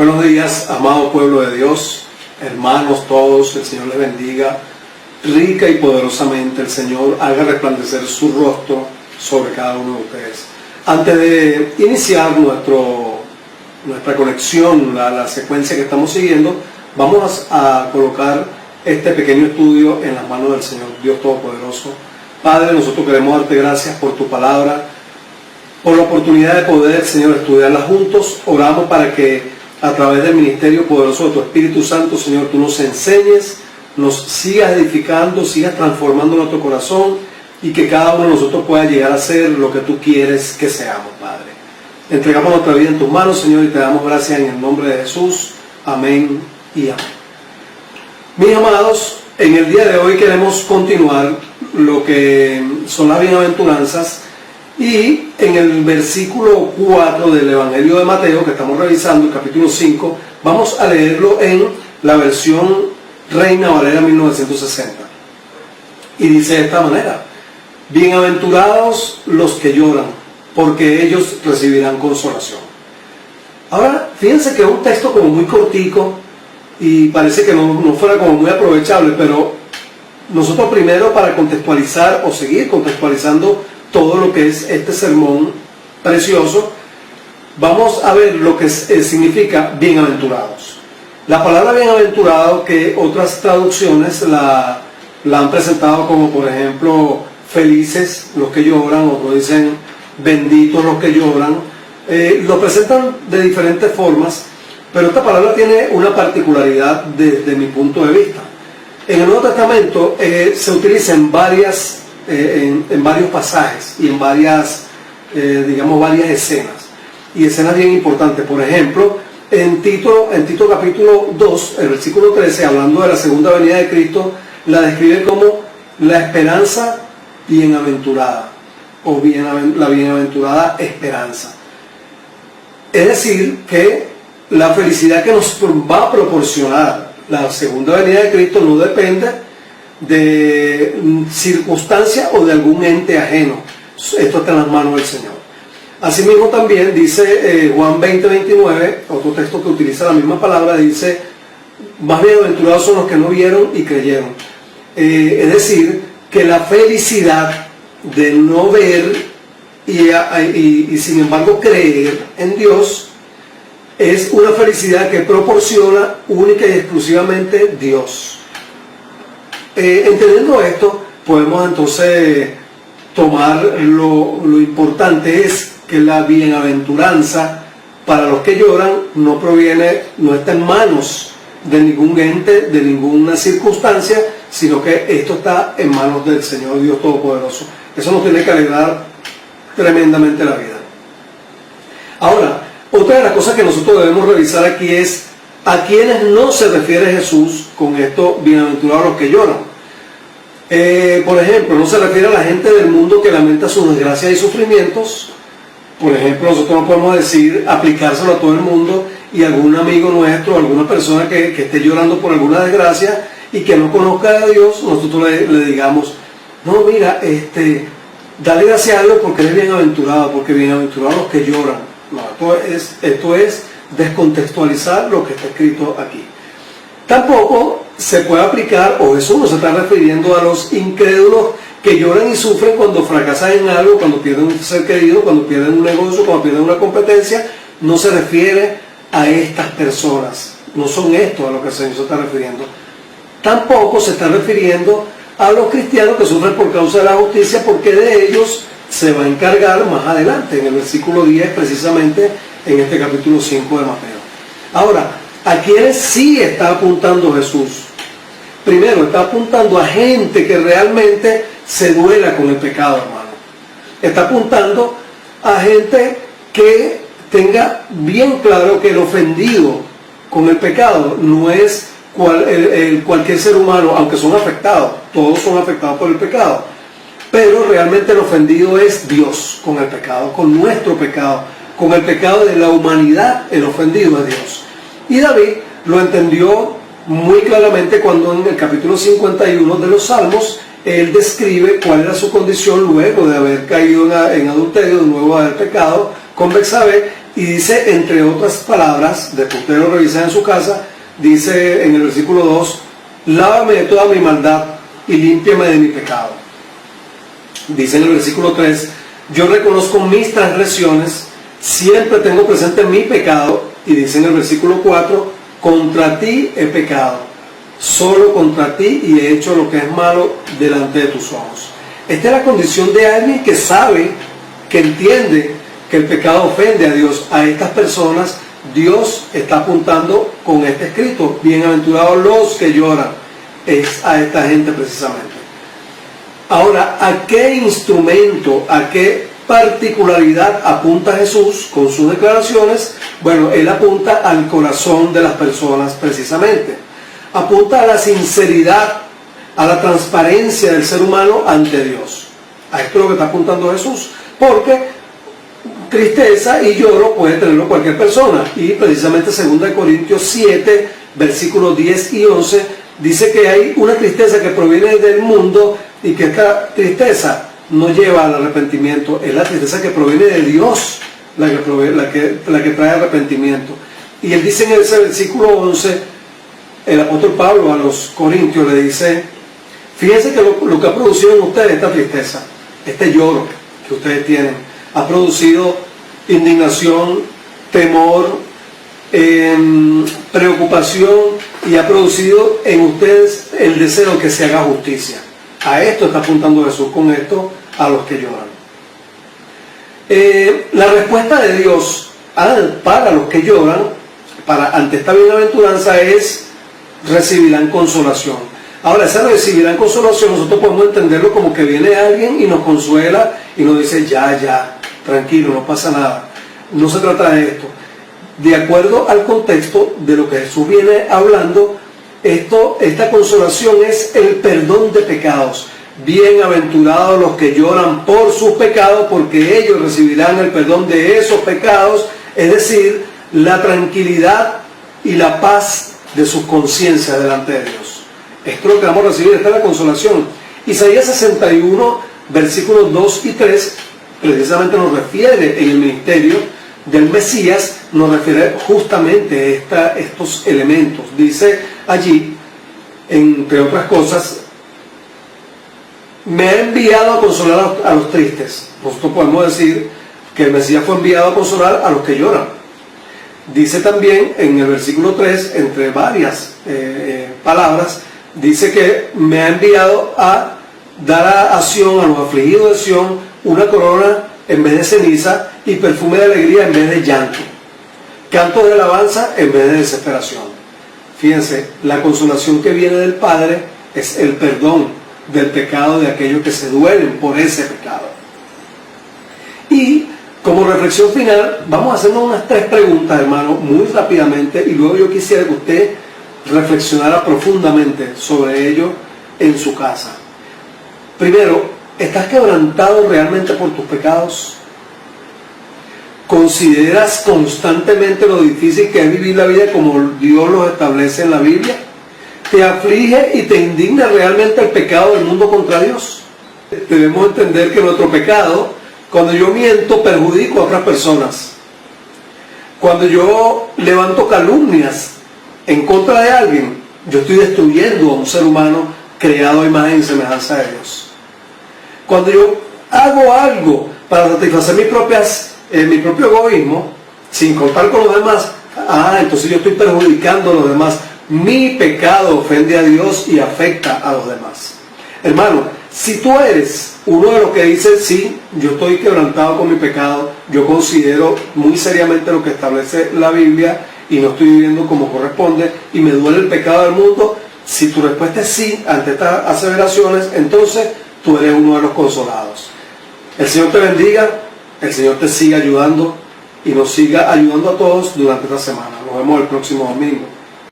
Buenos días, amado pueblo de Dios, hermanos todos, el Señor les bendiga rica y poderosamente. El Señor haga resplandecer su rostro sobre cada uno de ustedes. Antes de iniciar nuestra conexión, la secuencia que estamos siguiendo, vamos a colocar este pequeño estudio en las manos del Señor Dios Todopoderoso. Padre, nosotros queremos darte gracias por tu palabra, por la oportunidad de poder, Señor, estudiarla juntos. Oramos para que a través del ministerio poderoso de tu Espíritu Santo, Señor, tú nos enseñes, nos sigas edificando, sigas transformando nuestro corazón y que cada uno de nosotros pueda llegar a ser lo que tú quieres que seamos, Padre. Entregamos nuestra vida en tus manos, Señor, y te damos gracias en el nombre de Jesús. Amén y amén. Mis amados, en el día de hoy queremos continuar lo que son las bienaventuranzas. Y en el versículo 4 del Evangelio de Mateo, que estamos revisando, el capítulo 5, vamos a leerlo en la versión Reina Valera 1960. Y dice de esta manera: bienaventurados los que lloran, porque ellos recibirán consolación. Ahora, fíjense que es un texto como muy cortico y parece que no fuera como muy aprovechable, pero nosotros primero, para contextualizar o seguir contextualizando todo lo que es este sermón precioso, vamos a ver lo que significa bienaventurados. La palabra bienaventurado, que otras traducciones la han presentado como, por ejemplo, felices los que lloran, otros dicen benditos los que lloran, lo presentan de diferentes formas, pero esta palabra tiene una particularidad desde mi punto de vista. En el Nuevo Testamento se utiliza en varios pasajes y en varias escenas, y escenas bien importantes. Por ejemplo, en Tito capítulo 2, el versículo 13, hablando de la segunda venida de Cristo, la describe como la esperanza bienaventurada, o la bienaventurada esperanza. Es decir, que la felicidad que nos va a proporcionar la segunda venida de Cristo no depende de circunstancia o de algún ente ajeno. Esto está en las manos del Señor. Asimismo también dice Juan 20:29, otro texto que utiliza la misma palabra, dice: más bienaventurados son los que no vieron y creyeron. Es decir, que la felicidad de no ver y sin embargo creer en Dios es una felicidad que proporciona única y exclusivamente Dios. Entendiendo esto, podemos entonces tomar lo importante es que la bienaventuranza para los que lloran no está en manos de ningún ente, de ninguna circunstancia, sino que esto está en manos del Señor Dios Todopoderoso. Eso nos tiene que alegrar tremendamente la vida. Ahora, otra de las cosas que nosotros debemos revisar aquí es a quienes no se refiere Jesús con esto: bienaventurados los que lloran. Por ejemplo, no se refiere a la gente del mundo que lamenta sus desgracias y sufrimientos. Por ejemplo, nosotros no podemos aplicárselo a todo el mundo, y algún amigo nuestro, alguna persona que esté llorando por alguna desgracia y que no conozca a Dios, nosotros le digamos: no, mira, dale gracias a Dios porque eres bienaventurado, porque bienaventurados los que lloran. No, esto es descontextualizar lo que está escrito aquí. Tampoco se puede aplicar, o Jesús no se está refiriendo a los incrédulos que lloran y sufren cuando fracasan en algo, cuando pierden un ser querido, cuando pierden un negocio, cuando pierden una competencia. No se refiere a estas personas, no son estos a lo que el Señor se está refiriendo. Tampoco se está refiriendo a los cristianos que sufren por causa de la justicia, porque de ellos se va a encargar más adelante, en el versículo 10, precisamente en este capítulo 5 de Mateo. Ahora, ¿a quiénes sí está apuntando Jesús? Primero, está apuntando a gente que realmente se duela con el pecado, hermano. Está apuntando a gente que tenga bien claro que el ofendido con el pecado no es cualquier ser humano, aunque son afectados, todos son afectados por el pecado. Pero realmente el ofendido es Dios con el pecado, con nuestro pecado, con el pecado de la humanidad. El ofendido es Dios. Y David lo entendió muy claramente cuando en el capítulo 51 de los Salmos él describe cuál era su condición luego de haber caído en adulterio, de nuevo haber pecado con Betsabé, Y dice, entre otras palabras, después usted lo revisa en su casa, dice en el versículo 2, lávame de toda mi maldad y límpiame de mi pecado. Dice en el versículo 3, yo reconozco mis transgresiones, siempre tengo presente mi pecado. Y dice en el versículo 4, contra ti he pecado, solo contra ti, y he hecho lo que es malo delante de tus ojos. Esta es la condición de alguien que sabe, que entiende que el pecado ofende a Dios. A estas personas Dios está apuntando con este escrito, bienaventurados los que lloran. Es a esta gente precisamente. Ahora, ¿a qué instrumento, a qué particularidad apunta Jesús con sus declaraciones? Bueno, Él apunta al corazón de las personas precisamente. Apunta a la sinceridad, a la transparencia del ser humano ante Dios. A esto es lo que está apuntando Jesús. Porque tristeza y lloro puede tenerlo cualquier persona. Y precisamente 2 Corintios 7, versículos 10 y 11, dice que hay una tristeza que proviene del mundo y que esta tristeza no lleva al arrepentimiento. Es la tristeza que proviene de Dios la que trae arrepentimiento. Y él dice en ese versículo 11, el apóstol Pablo a los Corintios le dice, fíjense que lo que ha producido en ustedes esta tristeza, este lloro que ustedes tienen, ha producido indignación, temor, preocupación, y ha producido en ustedes el deseo que se haga justicia. A esto está apuntando Jesús con esto, a los que lloran. La respuesta de Dios para los que lloran, ante esta bienaventuranza, es recibirán consolación. Ahora, esa recibirán consolación, nosotros podemos entenderlo como que viene alguien y nos consuela y nos dice, ya, tranquilo, no pasa nada. No se trata de esto. De acuerdo al contexto de lo que Jesús viene hablando, esta consolación es el perdón de pecados. Bienaventurados los que lloran por sus pecados, porque ellos recibirán el perdón de esos pecados, es decir, la tranquilidad y la paz de sus conciencias delante de Dios. Esto es lo que vamos a recibir, esta es la consolación. Isaías 61, versículos 2 y 3, precisamente nos refiere en el ministerio del Mesías, nos refiere justamente a estos elementos. Dice allí, entre otras cosas, me ha enviado a consolar a los tristes. Nosotros podemos decir que el Mesías fue enviado a consolar a los que lloran. Dice también en el versículo 3, entre varias palabras, dice que me ha enviado a dar a Sión, a los afligidos de Sión, una corona en vez de ceniza y perfume de alegría en vez de llanto, canto de alabanza en vez de desesperación. Fíjense, la consolación que viene del Padre es el perdón del pecado de aquellos que se duelen por ese pecado. Y como reflexión final, vamos a hacernos unas 3 preguntas, hermano, muy rápidamente, y luego yo quisiera que usted reflexionara profundamente sobre ello en su casa. Primero, ¿estás quebrantado realmente por tus pecados? ¿Consideras constantemente lo difícil que es vivir la vida como Dios lo establece en la Biblia? ¿Te aflige y te indigna realmente el pecado del mundo contra Dios? Debemos entender que nuestro pecado, cuando yo miento, perjudico a otras personas. Cuando yo levanto calumnias en contra de alguien, yo estoy destruyendo a un ser humano creado a imagen y semejanza de Dios. Cuando yo hago algo para satisfacer mi propio egoísmo, sin contar con los demás, entonces yo estoy perjudicando a los demás. Mi pecado ofende a Dios y afecta a los demás. Hermano, si tú eres uno de los que dice, sí, yo estoy quebrantado con mi pecado, yo considero muy seriamente lo que establece la Biblia y no estoy viviendo como corresponde y me duele el pecado del mundo, si tu respuesta es sí ante estas aseveraciones, entonces tú eres uno de los consolados. El Señor te bendiga, el Señor te siga ayudando y nos siga ayudando a todos durante esta semana. Nos vemos el próximo domingo.